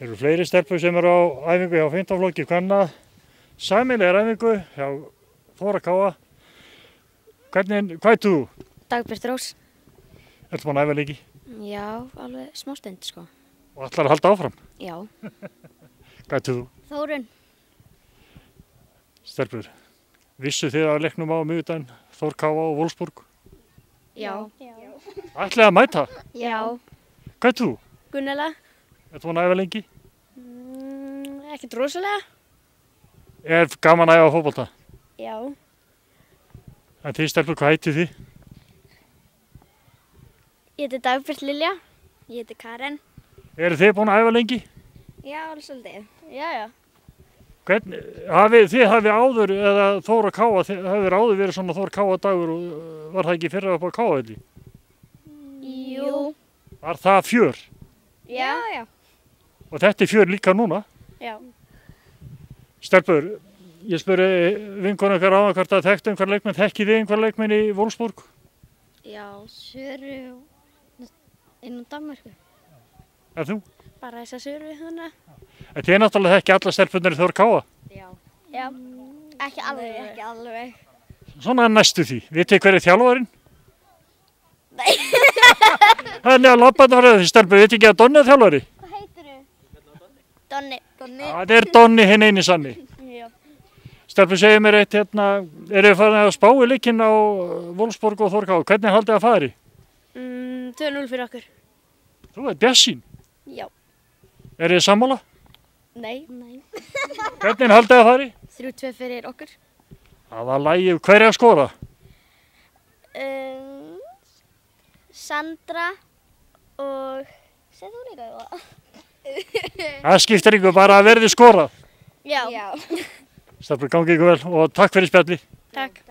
Eru fleiri stelpur sem eru á æfingu hjá 15 flokki kvenna, sameiginlega æfingu hjá Þór Káa. Hvað ert þú? Dagbjört Rós. Ertu búin að æfa lengi? Já, alveg smá stund sko. Og ætlar að halda áfram? Já. Hvað ert þú? Þórunn. Stelpur, vissu þið að leiknum á miðvikudaginn Þór Káa og Wolfsburg? Já. Ætlið að mæta? Já. Hvað ert þú? Gunnela. Ertu búin að æfa lengi? Ekkert rosalega. Er gaman að æfa fótbolta? Já. En þið stelpur, hvað heitið þið? Ég heiti Dagbjört Lilja. Ég heiti Karen. Eru þið búin að æfa lengi? Já, alveg svolítið. Já, já. Þið hafið áður, eða Þór Káa, þið hafið áður verið svona Þór Káa dagur og var það ekki fyrra upp á Káavelli? Jú. Var það fjör? Já, já. Og þetta er fjör líka núna? Já. Stelpur, ég spurði vinkonu ykkar á hvort að þekktu einhver leikmenn, þekkið þið einhver leikmenn í Wolfsburg? Já, Söru inn á Danmörku. En þú? Bara þess að Söru hana. En þið náttúrulega þekki alla stelpunir í Þór Káa? Já. Já. Ekki alveg. Ekki alveg. Svona næstu því. Vitið hver er þjálfarinn? Nei. Þannig að labbarnar þessi stelpur, vitið ekki að Donni er þjálfari? Hvað heitir þú? Donni. Það er Donni hinn eini sanni. Já. Stelpur, segir mér eitt hérna, eru þið farin að spá í leikinn á Wolfsburg og Þór Káa? Hvernig haldið að fari? 2-0 fyrir okkur. Þú er bjassín. Já. Er þið sammála? Nei. Nei. Hvernig haldið að fari? 3-2 fyrir okkur. Það var lagið, hver er að skora? Sandra og... Segð þú líka það? Það skiptir ykkur bara að verði skorað. Já. Stelpur, gangi ykkur vel og takk fyrir spjalli. Takk.